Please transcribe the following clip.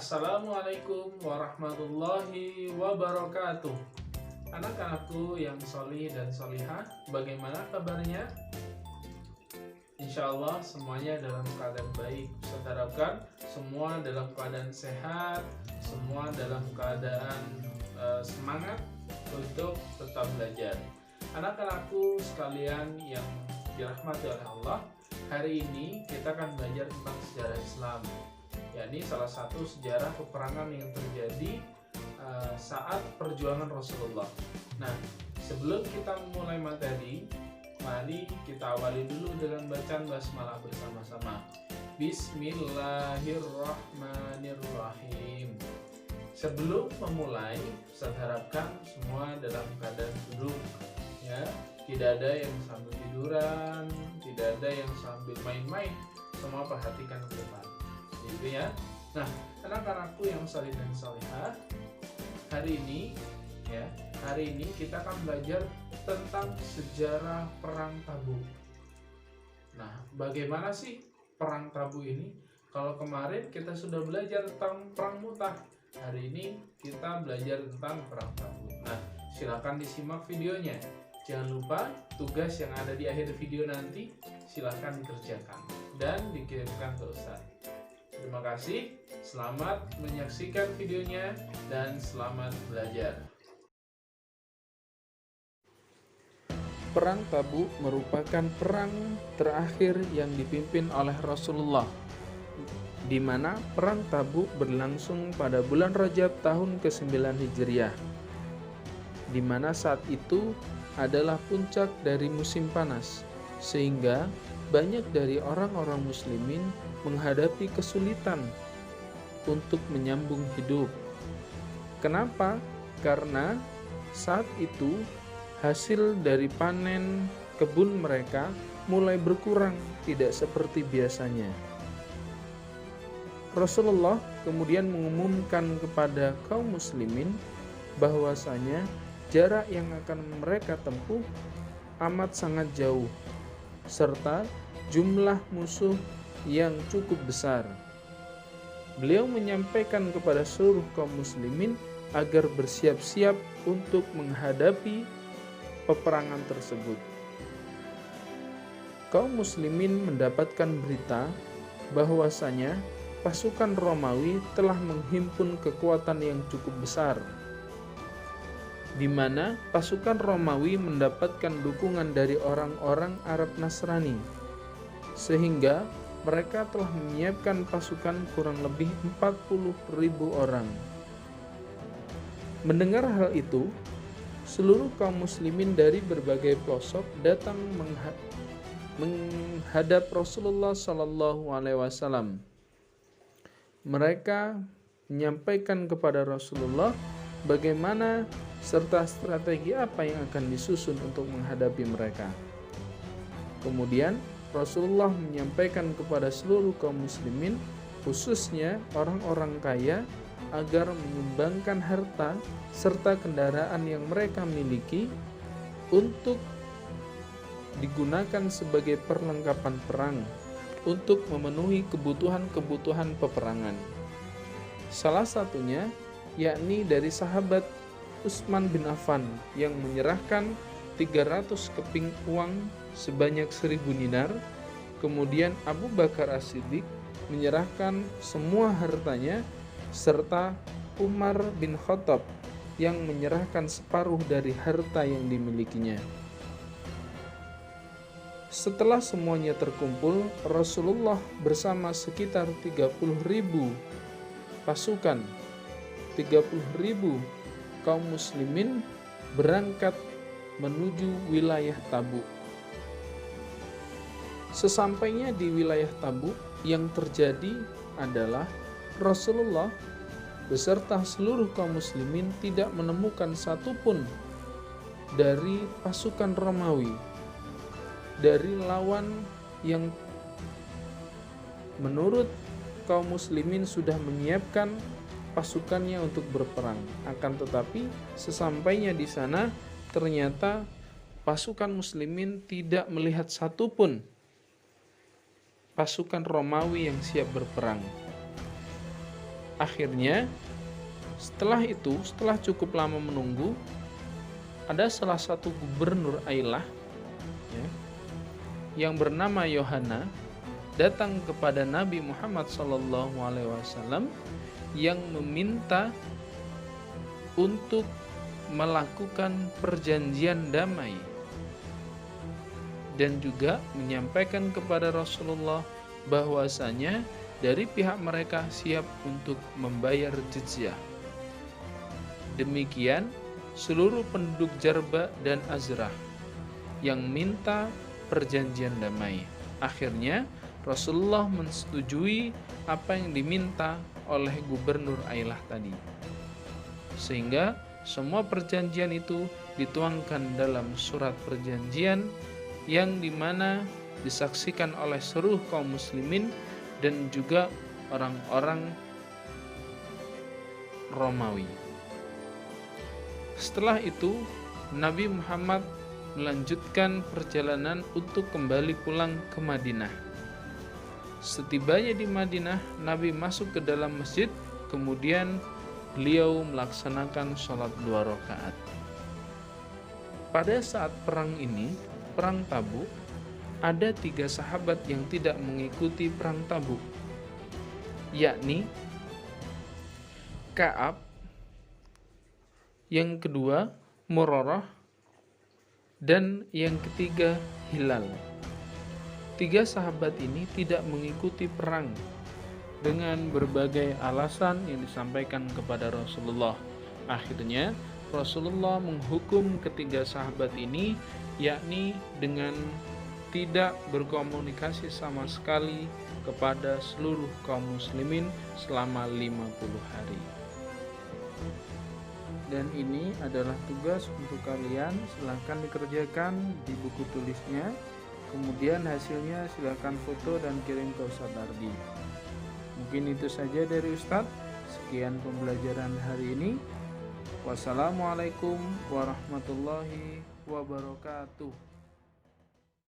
Assalamualaikum warahmatullahi wabarakatuh. Anak-anakku yang solih dan solihah, bagaimana kabarnya? Insya Allah semuanya dalam keadaan baik. Saya harapkan semua dalam keadaan sehat, semua dalam keadaan semangat untuk tetap belajar. Anak-anakku sekalian yang dirahmati oleh Allah, hari ini kita akan belajar tentang sejarah Islam, yakni salah satu sejarah peperangan yang terjadi saat perjuangan Rasulullah. Nah, sebelum kita mulai materi, mari kita awali dulu dengan bacaan basmalah bersama-sama. Bismillahirrahmanirrahim. Sebelum memulai, saya harapkan semua dalam keadaan duduk, ya. Tidak ada yang sambil tiduran, tidak ada yang sambil main-main. Semua perhatikan ke depan, gitu ya. Nah, anak-anakku yang salih dan salihah, hari ini kita akan belajar tentang sejarah Perang Tabuk. Nah, bagaimana sih Perang Tabuk ini? Kalau kemarin kita sudah belajar tentang Perang Mu'tah, hari ini kita belajar tentang Perang Tabuk. Nah, silakan disimak videonya. Jangan lupa tugas yang ada di akhir video nanti silakan dikerjakan dan dikirimkan ke Ustaz. Terima kasih, selamat menyaksikan videonya dan selamat belajar. Perang Tabuk merupakan perang terakhir yang dipimpin oleh Rasulullah, di mana Perang Tabuk berlangsung pada bulan Rajab tahun ke-9 Hijriah, di mana saat itu adalah puncak dari musim panas, sehingga banyak dari orang-orang muslimin menghadapi kesulitan untuk menyambung hidup. Kenapa? Karena saat itu hasil dari panen kebun mereka mulai berkurang, tidak seperti biasanya. Rasulullah kemudian mengumumkan kepada kaum muslimin bahwasanya jarak yang akan mereka tempuh amat sangat jauh, serta jumlah musuh yang cukup besar. Beliau menyampaikan kepada seluruh kaum muslimin agar bersiap-siap untuk menghadapi peperangan tersebut. Kaum muslimin mendapatkan berita bahwasanya pasukan Romawi telah menghimpun kekuatan yang cukup besar, di mana pasukan Romawi mendapatkan dukungan dari orang-orang Arab Nasrani, sehingga mereka telah menyiapkan pasukan kurang lebih 40.000 orang. Mendengar hal itu, seluruh kaum muslimin dari berbagai pelosok datang menghadap Rasulullah SAW. Mereka menyampaikan kepada Rasulullah bagaimana serta strategi apa yang akan disusun untuk menghadapi mereka. Kemudian Rasulullah menyampaikan kepada seluruh kaum muslimin, khususnya orang-orang kaya, agar menyumbangkan harta serta kendaraan yang mereka miliki untuk digunakan sebagai perlengkapan perang untuk memenuhi kebutuhan-kebutuhan peperangan. Salah satunya yakni dari sahabat Utsman bin Affan yang menyerahkan 300 keping uang sebanyak 1000 dinar. Kemudian Abu Bakar As-Siddiq menyerahkan semua hartanya, serta Umar bin Khattab yang menyerahkan separuh dari harta yang dimilikinya. Setelah semuanya terkumpul, Rasulullah bersama sekitar 30.000 pasukan, 30.000 kaum muslimin berangkat menuju wilayah Tabuk. Sesampainya di wilayah Tabuk, yang terjadi adalah Rasulullah beserta seluruh kaum muslimin tidak menemukan satupun dari pasukan Romawi, dari lawan yang menurut kaum muslimin sudah menyiapkan pasukannya untuk berperang. Akan tetapi sesampainya di sana, ternyata pasukan muslimin tidak melihat satupun pasukan Romawi yang siap berperang. Akhirnya setelah cukup lama menunggu, ada salah satu gubernur Ailah ya, yang bernama Yohana datang kepada Nabi Muhammad SAW yang meminta untuk melakukan perjanjian damai dan juga menyampaikan kepada Rasulullah bahwasanya dari pihak mereka siap untuk membayar jizyah. Demikian seluruh penduduk Jarba dan Azrah yang minta perjanjian damai. Akhirnya Rasulullah menyetujui apa yang diminta oleh gubernur Ailah tadi, sehingga semua perjanjian itu dituangkan dalam surat perjanjian yang dimana disaksikan oleh seluruh kaum muslimin dan juga orang-orang Romawi. Setelah itu Nabi Muhammad melanjutkan perjalanan untuk kembali pulang ke Madinah. Setibanya di Madinah, Nabi masuk ke dalam masjid, kemudian beliau melaksanakan sholat 2 rakaat. Pada saat perang ini, perang Tabuk, ada 3 sahabat yang tidak mengikuti perang Tabuk, yakni Ka'ab, yang kedua Murarah, dan yang ketiga Hilal. 3 sahabat ini tidak mengikuti perang dengan berbagai alasan yang disampaikan kepada Rasulullah. Akhirnya Rasulullah menghukum ketiga sahabat ini, yakni dengan tidak berkomunikasi sama sekali kepada seluruh kaum muslimin selama 50 hari. Dan ini adalah tugas untuk kalian, silahkan dikerjakan di buku tulisnya. Kemudian hasilnya silahkan foto dan kirim ke Ustadz Ardi. Mungkin itu saja dari Ustadz. Sekian pembelajaran hari ini. Wassalamualaikum warahmatullahi wabarakatuh.